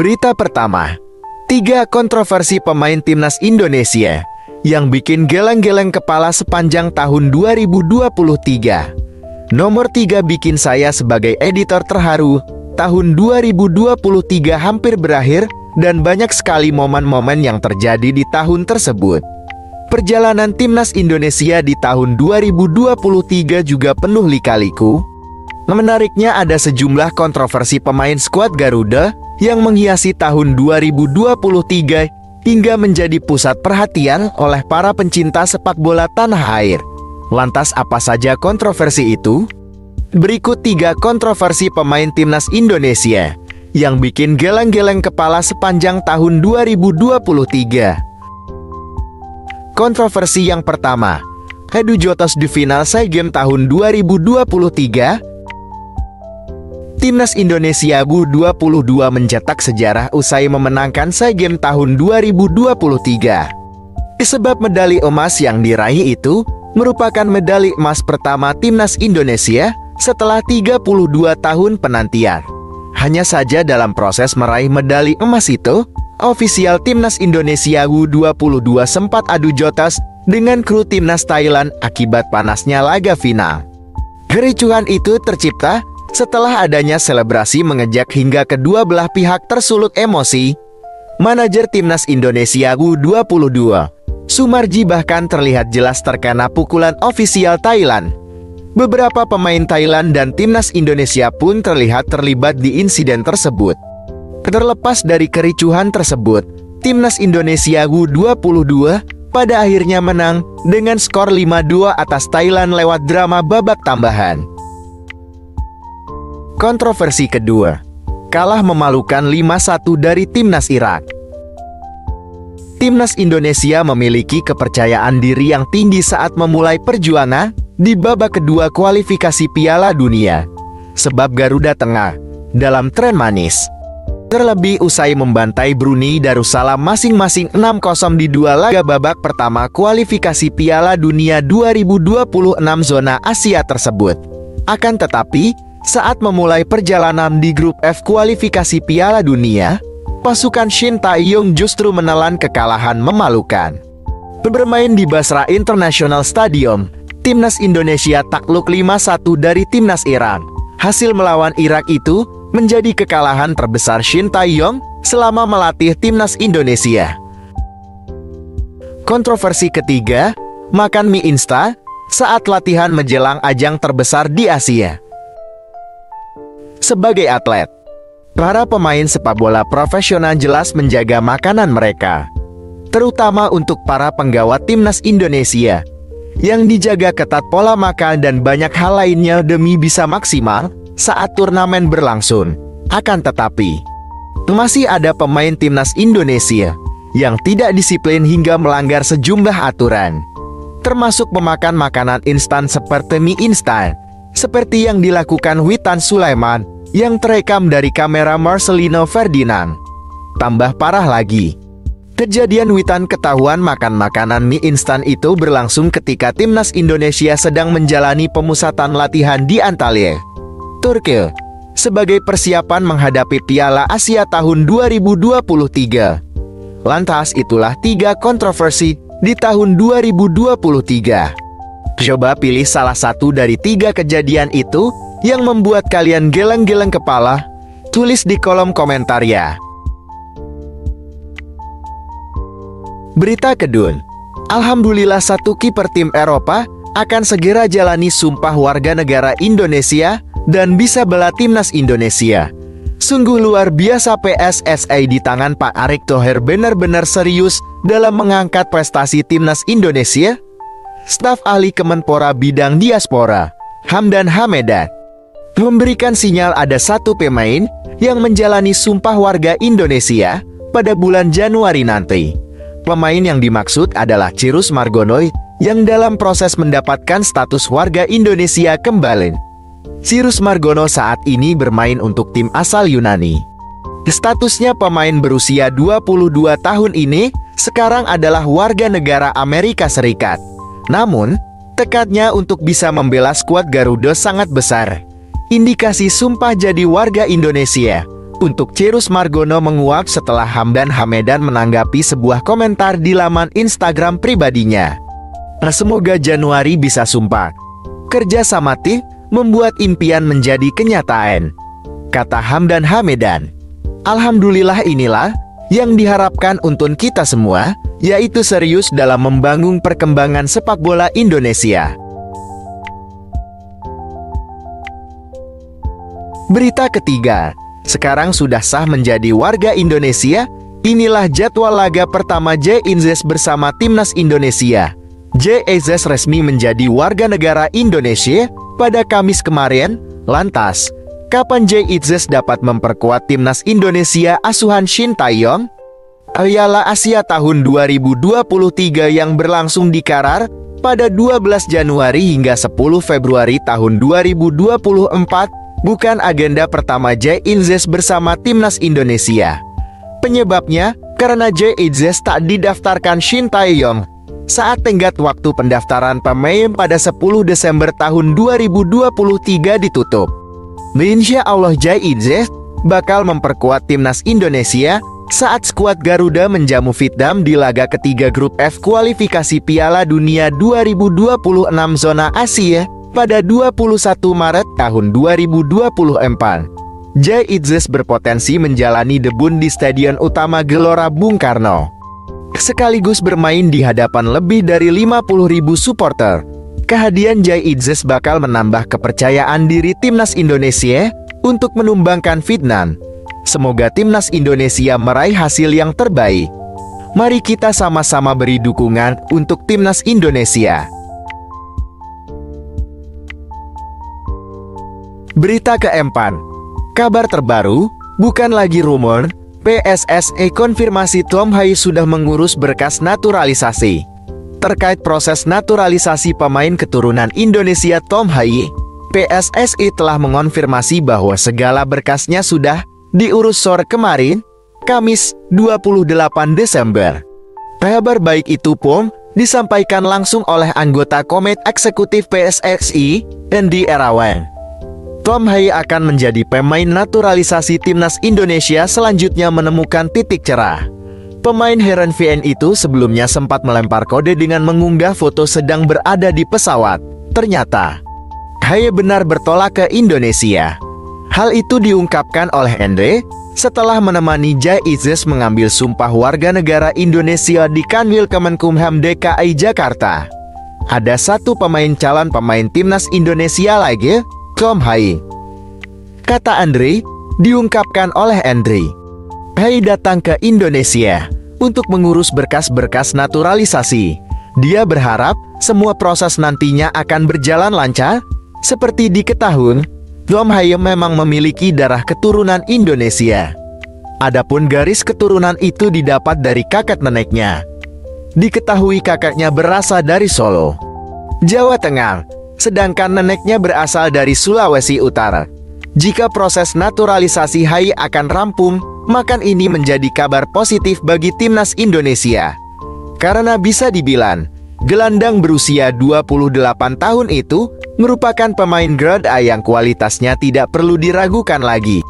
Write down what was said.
Berita pertama, 3 kontroversi pemain timnas Indonesia yang bikin geleng-geleng kepala sepanjang tahun 2023. Nomor 3 bikin saya sebagai editor terharu. Tahun 2023 hampir berakhir dan banyak sekali momen-momen yang terjadi di tahun tersebut. Perjalanan timnas Indonesia di tahun 2023 juga penuh lika-liku. Menariknya ada sejumlah kontroversi pemain skuad Garuda yang menghiasi tahun 2023 hingga menjadi pusat perhatian oleh para pencinta sepak bola tanah air. Lantas apa saja kontroversi itu? Berikut 3 kontroversi pemain timnas Indonesia yang bikin geleng-geleng kepala sepanjang tahun 2023. Kontroversi yang pertama, Hedu Jotos di final SEA Games tahun 2023. Timnas Indonesia U22 mencetak sejarah usai memenangkan SEA Games tahun 2023. Sebab medali emas yang diraih itu merupakan medali emas pertama timnas Indonesia setelah 32 tahun penantian. Hanya saja dalam proses meraih medali emas itu, ofisial timnas Indonesia U22 sempat adu jotos dengan kru timnas Thailand akibat panasnya laga final. Kericuhan itu tercipta setelah adanya selebrasi mengejak hingga kedua belah pihak tersulut emosi. Manajer timnas Indonesia U22, Sumarji, bahkan terlihat jelas terkena pukulan ofisial Thailand. Beberapa pemain Thailand dan timnas Indonesia pun terlihat terlibat di insiden tersebut. Terlepas dari kericuhan tersebut, timnas Indonesia U22 pada akhirnya menang dengan skor 5-2 atas Thailand lewat drama babak tambahan. Kontroversi kedua, kalah memalukan 5-1 dari timnas Irak. Timnas Indonesia memiliki kepercayaan diri yang tinggi saat memulai perjuangan di babak kedua kualifikasi Piala Dunia, sebab Garuda tengah dalam tren manis. Terlebih usai membantai Brunei Darussalam masing-masing 6-0 di 2 laga babak pertama kualifikasi Piala Dunia 2026 zona Asia tersebut. Akan tetapi, saat memulai perjalanan di grup F kualifikasi Piala Dunia, pasukan Shin Tae-yong justru menelan kekalahan memalukan. Bermain di Basra International Stadium, timnas Indonesia takluk 5-1 dari timnas Irak. Hasil melawan Irak itu menjadi kekalahan terbesar Shin Tae-yong selama melatih timnas Indonesia. Kontroversi ketiga, makan mie instan saat latihan menjelang ajang terbesar di Asia. Sebagai atlet, para pemain sepak bola profesional jelas menjaga makanan mereka, terutama untuk para penggawa timnas Indonesia yang dijaga ketat pola makan dan banyak hal lainnya demi bisa maksimal saat turnamen berlangsung. Akan tetapi, masih ada pemain timnas Indonesia yang tidak disiplin hingga melanggar sejumlah aturan, termasuk memakan makanan instan seperti mie instan, seperti yang dilakukan Witan Sulaiman yang terekam dari kamera Marcelino Ferdinand. Tambah parah lagi, kejadian Witan ketahuan makan makanan mie instan itu berlangsung ketika timnas Indonesia sedang menjalani pemusatan latihan di Antalya, Turki, sebagai persiapan menghadapi Piala Asia tahun 2023. Lantas itulah 3 kontroversi di tahun 2023. Coba pilih salah satu dari 3 kejadian itu yang membuat kalian geleng-geleng kepala. Tulis di kolom komentar ya. Berita kedua, alhamdulillah satu kiper tim Eropa akan segera jalani sumpah warga negara Indonesia dan bisa bela timnas Indonesia. Sungguh luar biasa, PSSI di tangan Pak Erick Thohir benar-benar serius dalam mengangkat prestasi timnas Indonesia. Staf ahli Kemenpora bidang diaspora, Hamdan Hamedan, memberikan sinyal ada satu pemain yang menjalani sumpah warga Indonesia pada bulan Januari nanti. Pemain yang dimaksud adalah Cyrus Margono yang dalam proses mendapatkan status warga Indonesia kembali. Cyrus Margono saat ini bermain untuk tim asal Yunani. Statusnya pemain berusia 22 tahun ini sekarang adalah warga negara Amerika Serikat. Namun, tekadnya untuk bisa membela skuad Garuda sangat besar. Indikasi sumpah jadi warga Indonesia untuk Cirus Margono menguap setelah Hamdan Hamedan menanggapi sebuah komentar di laman Instagram pribadinya. Semoga Januari bisa sumpah. Kerja sama tim membuat impian menjadi kenyataan, kata Hamdan Hamedan. Alhamdulillah, inilah yang diharapkan untuk kita semua, yaitu serius dalam membangun perkembangan sepak bola Indonesia. Berita ketiga, sekarang sudah sah menjadi warga Indonesia. Inilah jadwal laga pertama Jay Itzes bersama Timnas Indonesia. Jay Itzes resmi menjadi warga negara Indonesia pada Kamis kemarin. Lantas, kapan Jay Itzes dapat memperkuat Timnas Indonesia asuhan Shin Tae-yong? Piala Asia tahun 2023 yang berlangsung di Qatar pada 12 Januari hingga 10 Februari tahun 2024 bukan agenda pertama Jay Itzes bersama Timnas Indonesia. Penyebabnya, karena Jay Itzes tak didaftarkan Shin Tae-yong saat tenggat waktu pendaftaran pemain pada 10 Desember tahun 2023 ditutup. Insya Allah Jay Itzes bakal memperkuat Timnas Indonesia saat skuad Garuda menjamu Vietnam di laga ketiga grup F kualifikasi Piala Dunia 2026 zona Asia pada 21 Maret tahun 2024. Jay Itzes berpotensi menjalani debut di Stadion Utama Gelora Bung Karno, sekaligus bermain di hadapan lebih dari 50.000 supporter. Kehadiran Jay Itzes bakal menambah kepercayaan diri Timnas Indonesia untuk menumbangkan Vietnam. Semoga Timnas Indonesia meraih hasil yang terbaik. Mari kita sama-sama beri dukungan untuk Timnas Indonesia. Berita keempat, kabar terbaru, bukan lagi rumor, PSSI konfirmasi Tom Hai sudah mengurus berkas naturalisasi. Terkait proses naturalisasi pemain keturunan Indonesia Tom Hai, PSSI telah mengonfirmasi bahwa segala berkasnya sudah diurus sore kemarin, Kamis 28 Desember. Kabar baik itu pun disampaikan langsung oleh anggota Komite Eksekutif PSSI, Andy Irawan. Tom Hai akan menjadi pemain naturalisasi Timnas Indonesia selanjutnya menemukan titik cerah. Pemain Heran VN itu sebelumnya sempat melempar kode dengan mengunggah foto sedang berada di pesawat. Ternyata, Hai benar bertolak ke Indonesia. Hal itu diungkapkan oleh Andre setelah menemani Jay Itzes mengambil sumpah warga negara Indonesia di Kanwil Kemenkumham DKI Jakarta. Ada satu calon pemain Timnas Indonesia lagi, Tom Hai, kata Andre, diungkapkan oleh Andre. Hai datang ke Indonesia untuk mengurus berkas-berkas naturalisasi. Dia berharap semua proses nantinya akan berjalan lancar. Seperti diketahui, Tom Hai memang memiliki darah keturunan Indonesia. Adapun garis keturunan itu didapat dari kakek neneknya. Diketahui kakeknya berasal dari Solo, Jawa Tengah, sedangkan neneknya berasal dari Sulawesi Utara. Jika proses naturalisasi Hai akan rampung, maka ini menjadi kabar positif bagi Timnas Indonesia. Karena bisa dibilang, gelandang berusia 28 tahun itu merupakan pemain grade A yang kualitasnya tidak perlu diragukan lagi.